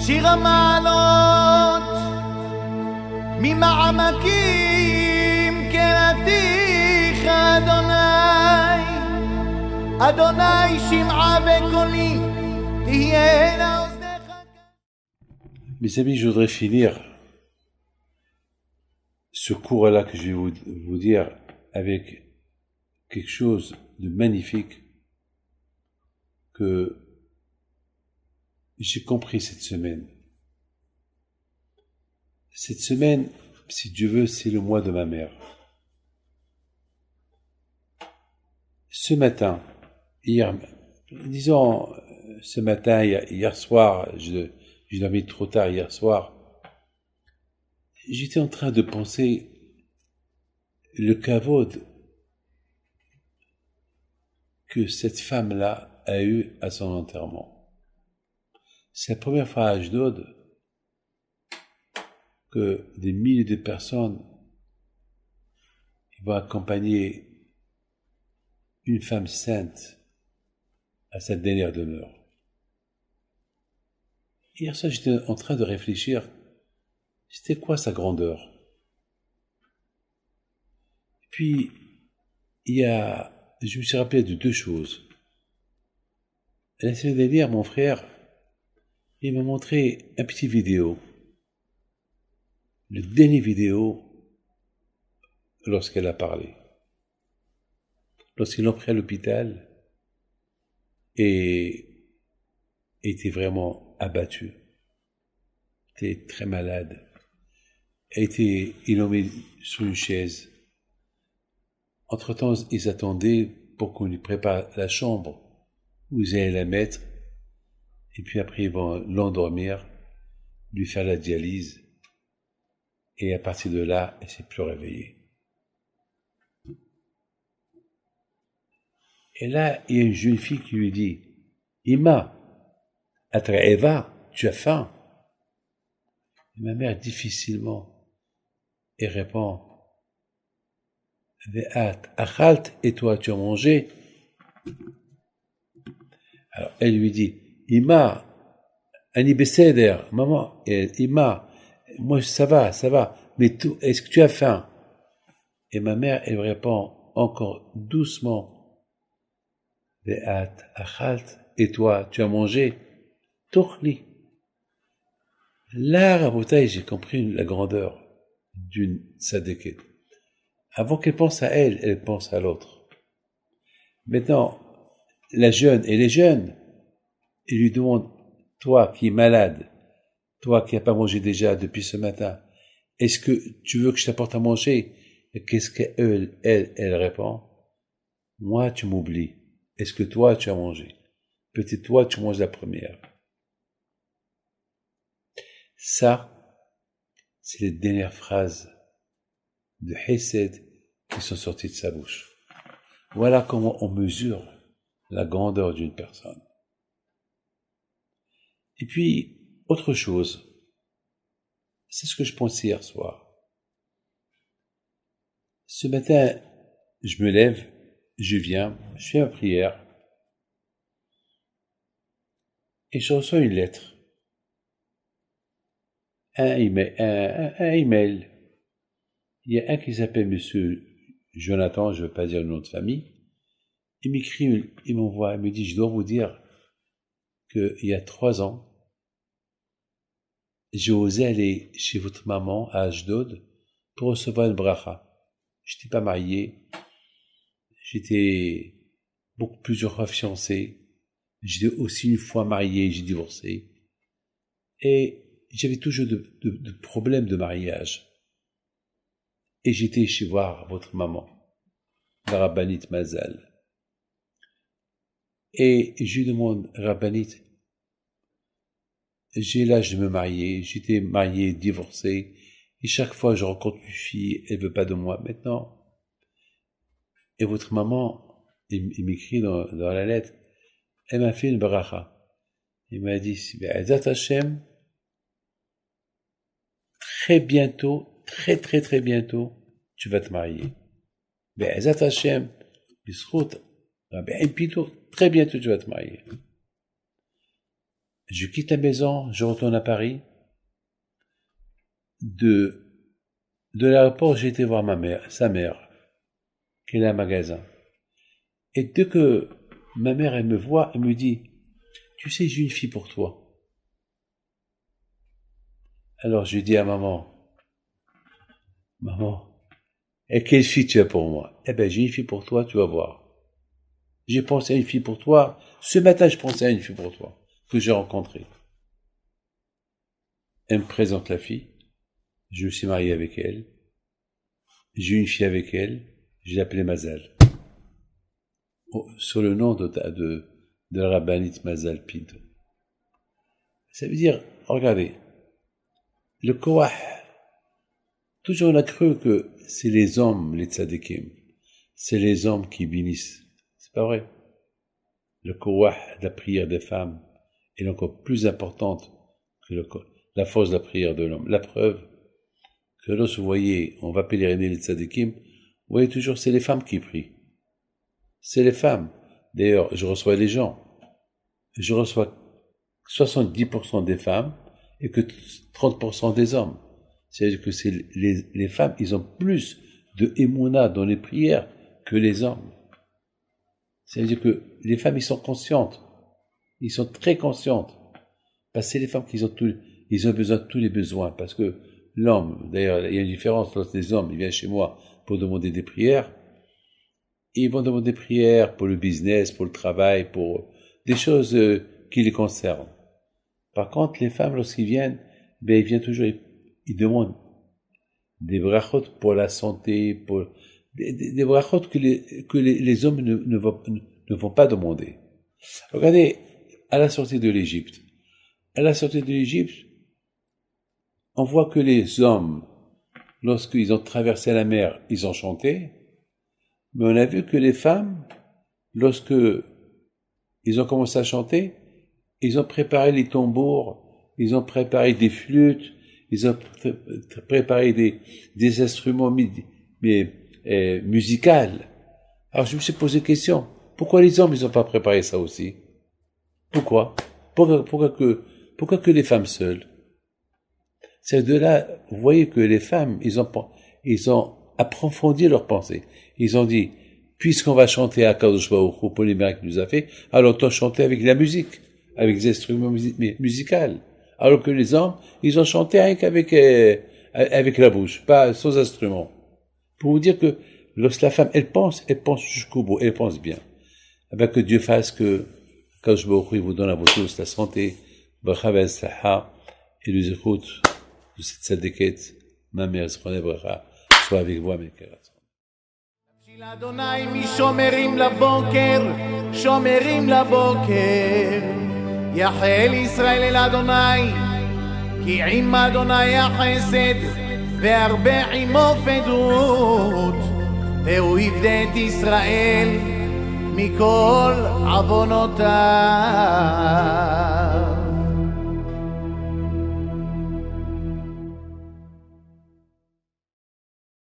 שיר המעלות ממעמקים קראתיך אדוני, אדוני שמעה וקולי תהיינה אוזניך. Mes amis, je voudrais finir ce cours-là que je vais vous dire avec quelque chose de magnifique que j'ai compris cette semaine. Cette semaine, si Dieu veut, c'est le mois de ma mère. Ce matin, hier soir, j'ai dormi trop tard hier soir, j'étais en train de penser le kavod que cette femme-là a eu à son enterrement. C'est la première fois à Ashdod que des milliers de personnes vont accompagner une femme sainte à sa dernière demeure. Hier soir, j'étais en train de réfléchir, c'était quoi sa grandeur? Et puis, je me suis rappelé de deux choses. La semaine dernière, mon frère, il m'a montré un petit vidéo, le dernier vidéo lorsqu'elle a parlé. Lorsqu'ils l'ont pris à l'hôpital et était vraiment abattue. Elle était très malade. Ils l'ont mis sur une chaise. Entre-temps, ils attendaient pour qu'on lui prépare la chambre où ils allaient la mettre. Et puis après, ils vont l'endormir, lui faire la dialyse. Et à partir de là, elle ne s'est plus réveillée. Et là, il y a une jeune fille qui lui dit, Ima, Eva, tu as faim? Et ma mère, difficilement, elle répond, Ve'at, achalt, et toi, tu as mangé? Alors, elle lui dit, Ima, Ani Beseder, maman, Ima, moi, ça va, mais est-ce que tu as faim? Et ma mère, elle répond encore doucement, Ve'at, achalt, et toi, tu as mangé? Tochli. Là, Rabotaï, j'ai compris la grandeur d'une sadéquette. Avant qu'elle pense à elle, elle pense à l'autre. Maintenant, la jeune, elle est jeune. Il lui demande, toi qui es malade, toi qui n'as pas mangé déjà depuis ce matin, est-ce que tu veux que je t'apporte à manger? Et qu'est-ce qu'elle, elle répond? Moi, tu m'oublies. Est-ce que toi, tu as mangé? Peut-être toi, tu manges la première. Ça, c'est les dernières phrases de Hesed qui sont sorties de sa bouche. Voilà comment on mesure la grandeur d'une personne. Et puis, autre chose, c'est ce que je pensais hier soir. Ce matin, je me lève, je viens, je fais ma prière, et je reçois une lettre. Un email. Il y a un qui s'appelle Monsieur Jonathan, je ne veux pas dire le nom de famille. Il m'écrit, il m'envoie, il me dit, je dois vous dire qu'il y a 3 ans, j'ai osé aller chez votre maman à Ashdod pour recevoir une bracha. Je n'étais pas marié, j'étais plusieurs fois fiancé, j'étais aussi une fois marié, j'ai divorcé. Et j'avais toujours de problèmes de mariage. Et j'étais chez voir votre maman, la Rabbanit Mazal. Et je lui demande, Rabbanit, j'ai l'âge de me marier, j'étais marié, divorcé, et chaque fois je rencontre une fille, elle veut pas de moi maintenant. Et votre maman, il m'écrit dans la lettre, elle m'a fait une bracha. Il m'a dit, Be'ezat Hashem, très bientôt, très bientôt, tu vas te marier. Be'ezat Hashem, Bisrout, Rabbi Pito, très bientôt tu vas te marier. Je quitte la maison, je retourne à Paris. De l'aéroport, j'ai été voir sa mère, qui est à un magasin. Et dès que ma mère, elle me voit, elle me dit, tu sais, j'ai une fille pour toi. Alors je dis à maman, et quelle fille tu as pour moi? Eh ben, j'ai une fille pour toi, tu vas voir. J'ai pensé à une fille pour toi. Ce matin, je pensais à une fille pour toi, que j'ai rencontrée. Elle me présente la fille. Je me suis marié avec elle. J'ai eu une fille avec elle. Je l'ai appelée Mazal. Sur le nom de la rabbinite Mazal Pid. Ça veut dire, regardez, le Koach, toujours on a cru que c'est les hommes, les tzadikim. C'est les hommes qui bénissent. C'est pas vrai. Le Koach, la prière des femmes, est encore plus importante que la force de la prière de l'homme. La preuve que lorsque vous voyez, on va pèleriner les tzadikim, vous voyez toujours, c'est les femmes qui prient. C'est les femmes. D'ailleurs, je reçois les gens. Je reçois 70% des femmes et que 30% des hommes. C'est-à-dire que c'est les femmes, ils ont plus de émouna dans les prières que les hommes. C'est-à-dire que les femmes, ils sont conscientes. Ils sont très conscientes. Parce que c'est les femmes qui ils ont besoin de tous les besoins. Parce que l'homme, d'ailleurs, il y a une différence lorsque les hommes, ils viennent chez moi pour demander des prières. Ils vont demander des prières pour le business, pour le travail, pour des choses qui les concernent. Par contre, les femmes, lorsqu'ils viennent, ils viennent toujours, ils demandent des brachot pour la santé, pour des brachot que les hommes ne vont pas demander. Regardez, à la sortie de l'Égypte, on voit que les hommes, lorsqu'ils ont traversé la mer, ils ont chanté, mais on a vu que les femmes, lorsque ils ont commencé à chanter, ils ont préparé les tambours, ils ont préparé des flûtes, ils ont préparé des instruments musicaux. Alors je me suis posé la question, pourquoi les hommes, ils n'ont pas préparé ça aussi? Pourquoi que les femmes seules? C'est de là, vous voyez que les femmes, ils ont approfondi leur pensée. Ils ont dit, puisqu'on va chanter à Kadosh Baruch Hu pour les miracles qu'il nous a fait, alors on chanter avec la musique, avec des instruments musicaux. Alors que les hommes, ils ont chanté avec la bouche, pas sans instrument. Pour vous dire que lorsque la femme, elle pense jusqu'au bout, elle pense bien. Avec que Dieu fasse que Kadosh Baruch Hu vous donne à vous tous la santé, bracha v'atzlacha, et les écoutes de cette tzaddiket, ma mère, Zchoneh bracha, soit avec vous, mes cœurs. של אדוני משומרים לבוקר, שומרים לבוקר. יחל ישראל אל אדוני, כי עם אדוני החסד, והרבה עמו פדות. והוא יפדה את ישראל מכל עוונותיו.